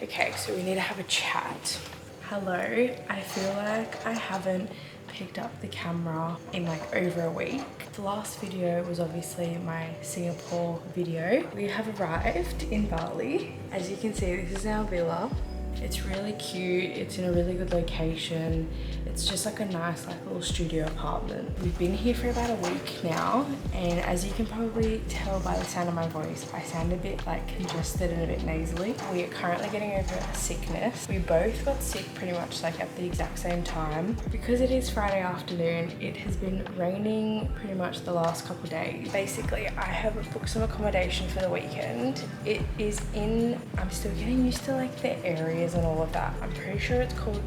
Okay, so we need to have a chat. Hello, I feel like I haven't picked up the camera in like over a week. The last video was obviously my Singapore video. We have arrived in Bali. As you can see, this is our villa. It's really cute. It's in a really good location. It's just like a nice like little studio apartment. We've been here for about a week now, and as you can probably tell by the sound of my voice, I sound a bit like congested and a bit nasally. We are currently getting over a sickness. We both got sick pretty much like at the exact same time. Because it is Friday afternoon, it has been raining pretty much the last couple of days. Basically, I have booked some accommodation for the weekend. It is in, I'm still getting used to like the areas and all of that. I'm pretty sure it's called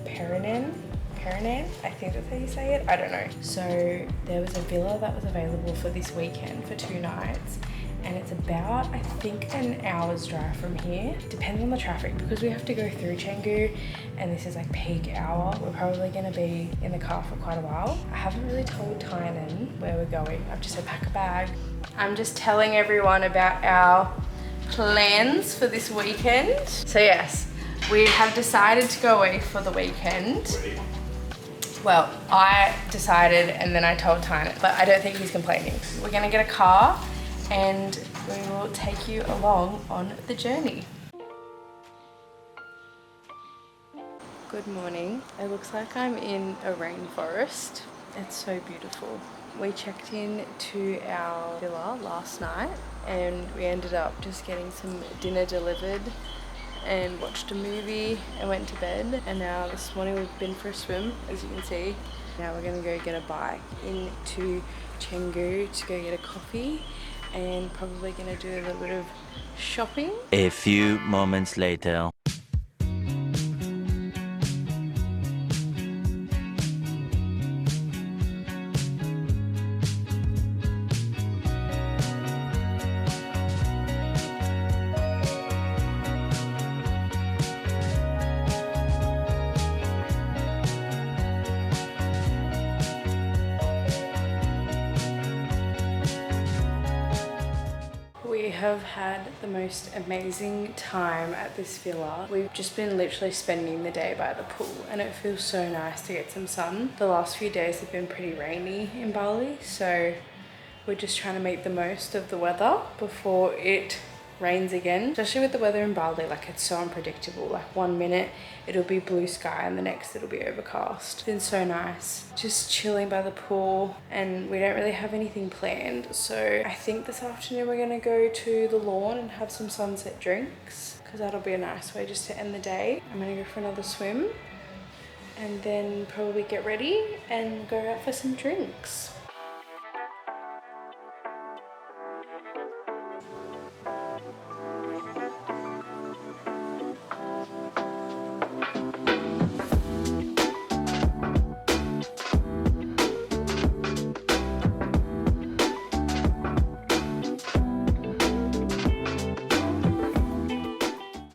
Paranan, I think that's how you say it. I don't know. So there was a villa that was available for this weekend for 2 nights, and it's about, I think, an hour's drive from here, depending on the traffic, because we have to go through Canggu and this is like peak hour. We're probably going to be in the car for quite a while. I haven't really told Tynan where we're going. I've just said pack a bag. I'm just telling everyone about our plans for this weekend. So yes, we have decided to go away for the weekend. Well, I decided and then I told Tynan, but I don't think he's complaining. We're gonna get a car and we will take you along on the journey. Good morning. It looks like I'm in a rainforest. It's so beautiful. We checked in to our villa last night and we ended up just getting some dinner delivered and watched a movie and went to bed. And now this morning we've been for a swim, as you can see. Now we're gonna go get a bike into Canggu to go get a coffee and probably gonna do a little bit of shopping. A few moments later. We have had the most amazing time at this villa. We've just been literally spending the day by the pool and it feels so nice to get some sun. The last few days have been pretty rainy in Bali, so we're just trying to make the most of the weather before it rains again. Especially with the weather in Bali, like it's so unpredictable. Like 1 minute it'll be blue sky and the next it'll be overcast. It's been so nice just chilling by the pool, and we don't really have anything planned, so I think this afternoon we're gonna go to the lawn and have some sunset drinks because that'll be a nice way just to end the day. I'm gonna go for another swim and then probably get ready and go out for some drinks.